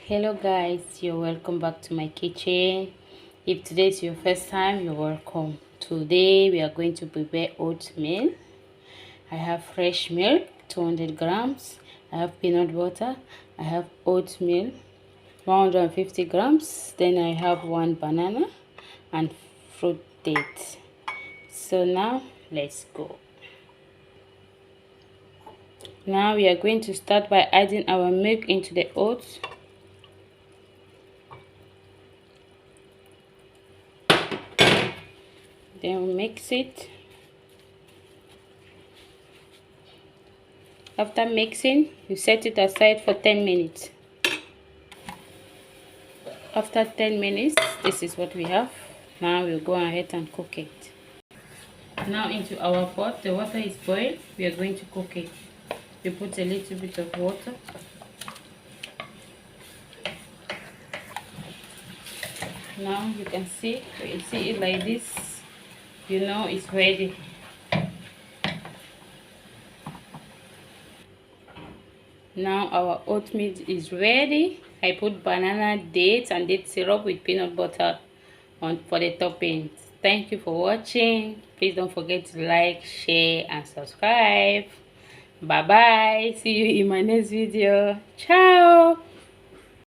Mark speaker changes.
Speaker 1: Hello guys, you're welcome back to my kitchen. If today is your first time, you're welcome. Today we are going to prepare oatmeal. I have fresh milk 200 grams, I have peanut butter, I have oatmeal 150 grams, then I have one banana and fruit dates. So now let's go. Now we are going to start by adding our milk into the oats. Then we mix it. After mixing, you set it aside for 10 minutes. After 10 minutes, this is what we have. Now we'll go ahead and cook it. Now into our pot, the water is boiled. We are going to cook it. We put a little bit of water. Now you can see, when you see it like this, you know it's ready. Now our oatmeal is ready. I put banana, dates and date syrup with peanut butter on for the toppings. Thank you for watching. Please don't forget to like, share and subscribe. Bye bye. See you in my next video. Ciao.